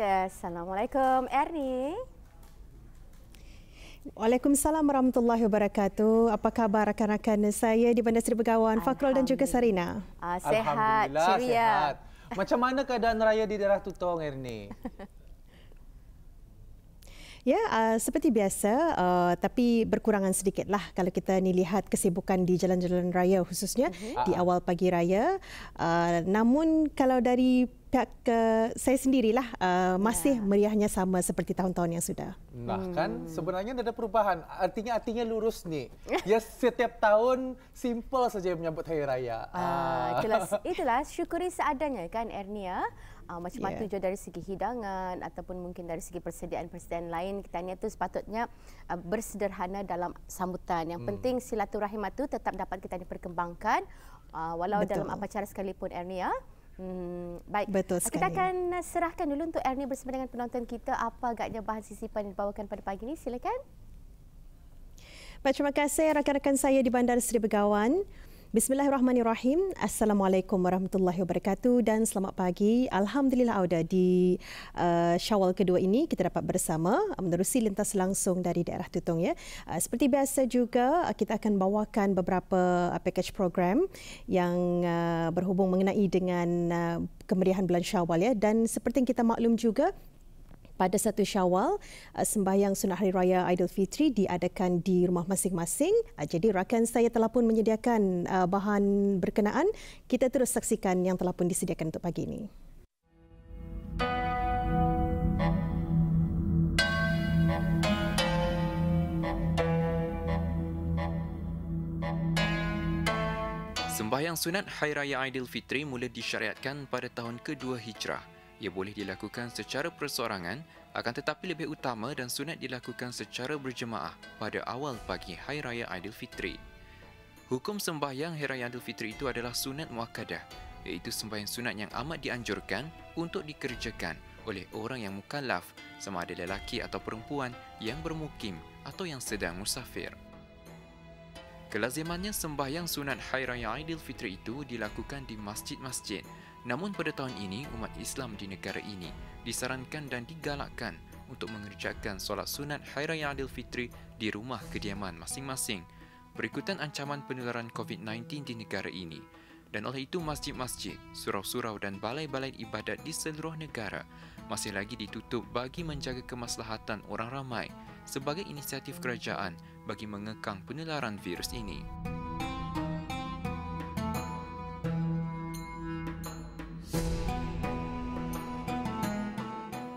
Ya, Assalamualaikum Ernie. Waalaikumsalam warahmatullahi wabarakatuh. Apa khabar rakan-rakan saya di Bandar Seri Begawan, Fakrul dan juga Sarina? Sehat, ceria. Sehat. Macam mana keadaan raya di daerah Tutong, Ernie? Ya, seperti biasa, tapi berkurangan sedikitlah kalau kita ni lihat kesibukan di jalan-jalan raya khususnya di awal pagi raya. Namun kalau dari pihak saya sendirilah masih meriahnya sama seperti tahun-tahun yang sudah. Nah, kan sebenarnya ada perubahan. Artinya lurus nih. Ya, setiap tahun simple saja menyambut hari raya. Itulah syukuri seadanya kan Ernie ya. Macam-macam tujuan dari segi hidangan ataupun mungkin dari segi persediaan-persediaan lain, kita ni tu sepatutnya bersederhana dalam sambutan. Yang penting silaturahim itu tetap dapat kita diperkembangkan walau dalam apa cara sekalipun Ernie ya. Baik, betul sekali. Kita akan serahkan dulu untuk Ernie bersama dengan penonton kita apa agaknya bahan sisipan yang dibawakan pada pagi ini. Silakan. Baik, terima kasih rakan-rakan saya di Bandar Seri Begawan. Bismillahirrahmanirrahim. Assalamualaikum warahmatullahi wabarakatuh dan selamat pagi. Alhamdulillah Auda di Syawal kedua ini kita dapat bersama menerusi lintas langsung dari daerah Tutong ya. Seperti biasa juga kita akan bawakan beberapa package program yang berhubung mengenai dengan kemeriahan bulan Syawal ya, dan seperti yang kita maklum juga pada 1 Syawal, sembahyang sunat Hari Raya Aidilfitri diadakan di rumah masing-masing. Jadi rakan saya telah pun menyediakan bahan berkenaan. Kita terus saksikan yang telah pun disediakan untuk pagi ini. Sembahyang sunat Hari Raya Aidilfitri mula disyariatkan pada tahun kedua Hijrah. Ia boleh dilakukan secara perseorangan, akan tetapi lebih utama dan sunat dilakukan secara berjemaah pada awal pagi Hari Raya Aidilfitri. Hukum sembahyang Hari Raya Aidilfitri itu adalah sunat muakkadah, iaitu sembahyang sunat yang amat dianjurkan untuk dikerjakan oleh orang yang mukallaf, sama ada lelaki atau perempuan yang bermukim atau yang sedang musafir. Kelazimannya sembahyang sunat Hari Raya Aidilfitri itu dilakukan di masjid-masjid. Namun pada tahun ini, umat Islam di negara ini disarankan dan digalakkan untuk mengerjakan solat sunat Hari Raya Aidilfitri di rumah kediaman masing-masing berikutan ancaman penularan COVID-19 di negara ini. Dan oleh itu, masjid-masjid, surau-surau dan balai-balai ibadat di seluruh negara masih lagi ditutup bagi menjaga kemaslahatan orang ramai sebagai inisiatif kerajaan bagi mengekang penularan virus ini.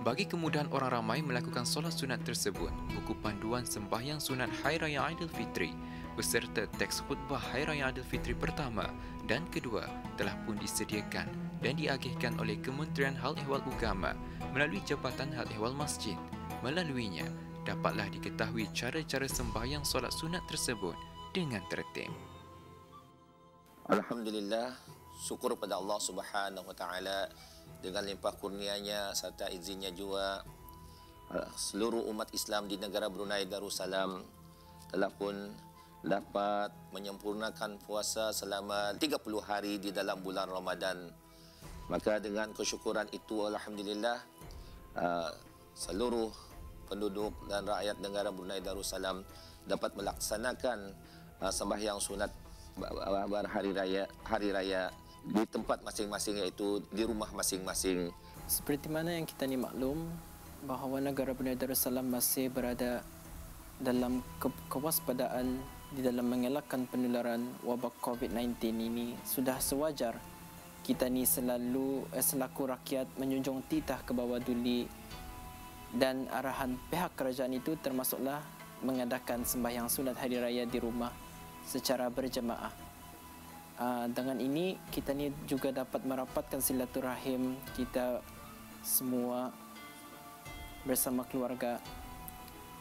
Bagi kemudahan orang ramai melakukan solat sunat tersebut, buku panduan sembahyang sunat Hari Raya Aidilfitri beserta teks khutbah Hari Raya Aidilfitri pertama dan kedua telah pun disediakan dan diagihkan oleh Kementerian Hal Ehwal Agama melalui Jabatan Hal Ehwal Masjid. Melaluinya, dapatlah diketahui cara-cara sembahyang solat sunat tersebut dengan tertib. Alhamdulillah, syukur pada Allah Subhanahu Wa Taala dengan limpah kurnianya serta izinnya juga seluruh umat Islam di negara Brunei Darussalam telah pun dapat menyempurnakan puasa selama 30 hari di dalam bulan Ramadan. Maka dengan kesyukuran itu alhamdulillah seluruh penduduk dan rakyat negara Brunei Darussalam dapat melaksanakan sembahyang sunat hari raya di tempat masing-masing, iaitu di rumah masing-masing. Seperti mana yang kita ni maklum bahawa negara Brunei Darussalam masih berada dalam kewaspadaan di dalam mengelakkan penularan wabak COVID-19 ini, sudah sewajar kita ni selaku rakyat menjunjung titah ke bawah duli, dan arahan pihak kerajaan itu termasuklah mengadakan sembahyang sunat hari raya di rumah secara berjemaah. Dengan ini kita ni juga dapat merapatkan silaturahim kita semua bersama keluarga,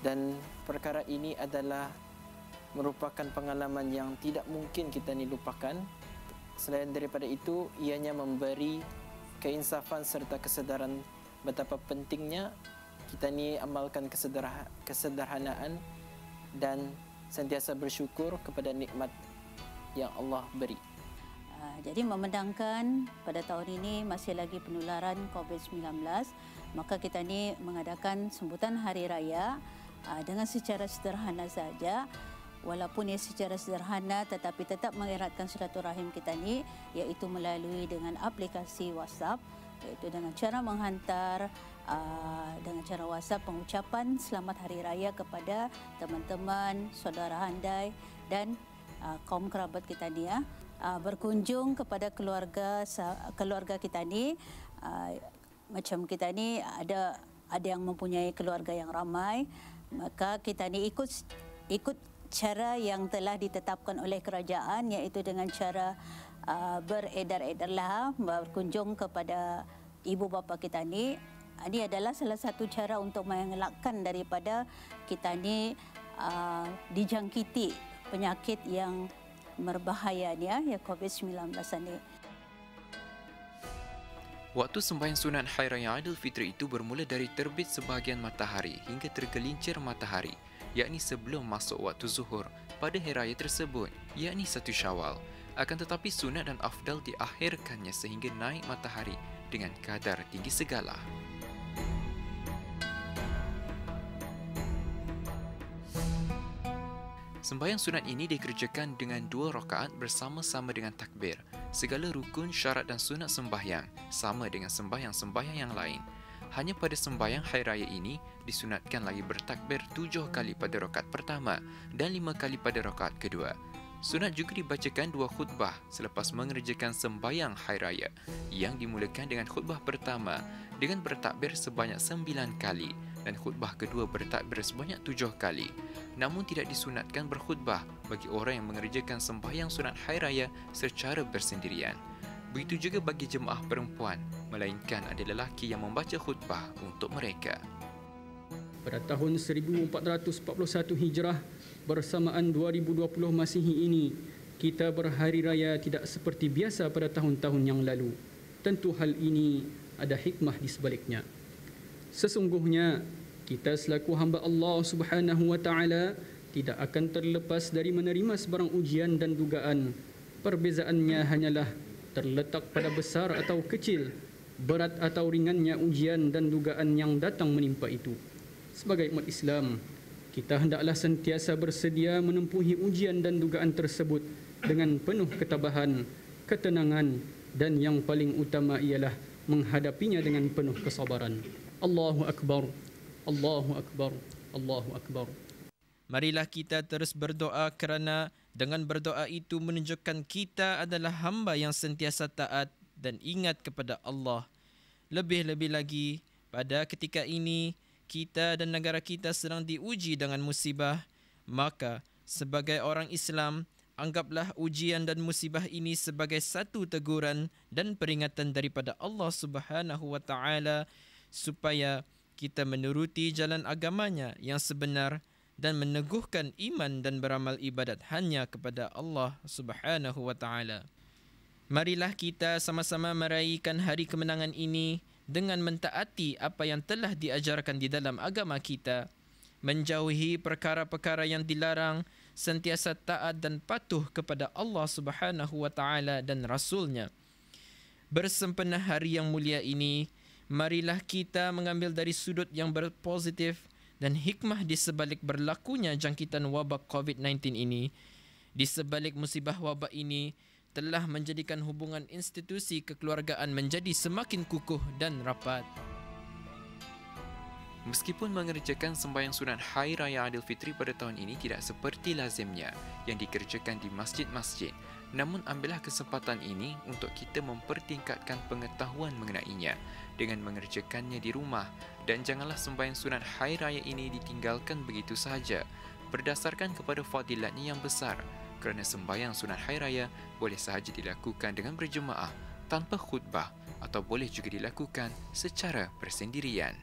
dan perkara ini adalah merupakan pengalaman yang tidak mungkin kita ni lupakan. Selain daripada itu, ianya memberi keinsafan serta kesedaran betapa pentingnya kita ni amalkan kesederhanaan dan sentiasa bersyukur kepada nikmat yang Allah beri. Jadi memandangkan pada tahun ini masih lagi penularan COVID-19, maka kita ni mengadakan sambutan Hari Raya dengan secara sederhana saja. Walaupun ia secara sederhana tetapi tetap mengeratkan silaturahim kita ni, iaitu melalui dengan aplikasi WhatsApp, iaitu dengan cara menghantar dengan cara WhatsApp pengucapan selamat Hari Raya kepada teman-teman, saudara handai dan kaum kerabat kita ni, berkunjung kepada keluarga kita ni. Macam kita ni ada yang mempunyai keluarga yang ramai, maka kita ni ikut cara yang telah ditetapkan oleh kerajaan, iaitu dengan cara beredar-edarlah, berkunjung kepada ibu bapa kita ni. Ini adalah salah satu cara untuk mengelakkan daripada kita ni dijangkiti penyakit yang berbahaya ni, ya COVID-19 ni. Waktu sembahyang sunat Hari Raya Aidilfitri itu bermula dari terbit sebahagian matahari hingga tergelincir matahari, yakni sebelum masuk waktu zuhur pada hari raya tersebut, yakni 1 Syawal. Akan tetapi sunat dan afdal diakhirkannya sehingga naik matahari dengan kadar tinggi segala. Sembahyang sunat ini dikerjakan dengan 2 rakaat bersama-sama dengan takbir. Segala rukun, syarat dan sunat sembahyang sama dengan sembahyang-sembahyang yang lain. Hanya pada sembahyang Hari Raya ini disunatkan lagi bertakbir 7 kali pada rakaat pertama dan 5 kali pada rakaat kedua. Sunat juga dibacakan 2 khutbah selepas mengerjakan sembahyang Hari Raya, yang dimulakan dengan khutbah pertama dengan bertakbir sebanyak 9 kali dan khutbah kedua bertakbir sebanyak 7 kali. Namun tidak disunatkan berkhutbah bagi orang yang mengerjakan sembahyang sunat Hari Raya secara bersendirian. Begitu juga bagi jemaah perempuan, melainkan ada lelaki yang membaca khutbah untuk mereka. Pada tahun 1441 Hijrah bersamaan 2020 Masihi ini, kita berhari raya tidak seperti biasa pada tahun-tahun yang lalu. Tentu hal ini ada hikmah di sebaliknya. Sesungguhnya kita selaku hamba Allah Subhanahu wa taala tidak akan terlepas dari menerima sebarang ujian dan dugaan. Perbezaannya hanyalah terletak pada besar atau kecil, berat atau ringannya ujian dan dugaan yang datang menimpa itu. Sebagai umat Islam, kita hendaklah sentiasa bersedia menempuhi ujian dan dugaan tersebut dengan penuh ketabahan, ketenangan dan yang paling utama ialah menghadapinya dengan penuh kesabaran. Allahu Akbar, Allahu Akbar, Allahu Akbar. Marilah kita terus berdoa kerana dengan berdoa itu menunjukkan kita adalah hamba yang sentiasa taat dan ingat kepada Allah. Lebih-lebih lagi, pada ketika ini, kita dan negara kita sedang diuji dengan musibah. Maka, sebagai orang Islam, anggaplah ujian dan musibah ini sebagai satu teguran dan peringatan daripada Allah Subhanahu wa taala supaya kita menuruti jalan agamanya yang sebenar dan meneguhkan iman dan beramal ibadat hanya kepada Allah Subhanahu wa taala. Marilah kita sama-sama meraihkan hari kemenangan ini dengan mentaati apa yang telah diajarkan di dalam agama kita, menjauhi perkara-perkara yang dilarang, sentiasa taat dan patuh kepada Allah Subhanahu wa taala dan Rasulnya. Bersempena hari yang mulia ini, marilah kita mengambil dari sudut yang berpositif dan hikmah di sebalik berlakunya jangkitan wabak COVID-19 ini. Di sebalik musibah wabak ini telah menjadikan hubungan institusi kekeluargaan menjadi semakin kukuh dan rapat. Meskipun mengerjakan sembahyang sunat Hari Raya Aidilfitri pada tahun ini tidak seperti lazimnya yang dikerjakan di masjid-masjid, namun ambillah kesempatan ini untuk kita mempertingkatkan pengetahuan mengenainya dengan mengerjakannya di rumah, dan janganlah sembahyang sunat Hari Raya ini ditinggalkan begitu sahaja berdasarkan kepada fadilatnya yang besar, kerana sembahyang sunat Hari Raya boleh sahaja dilakukan dengan berjemaah tanpa khutbah atau boleh juga dilakukan secara bersendirian.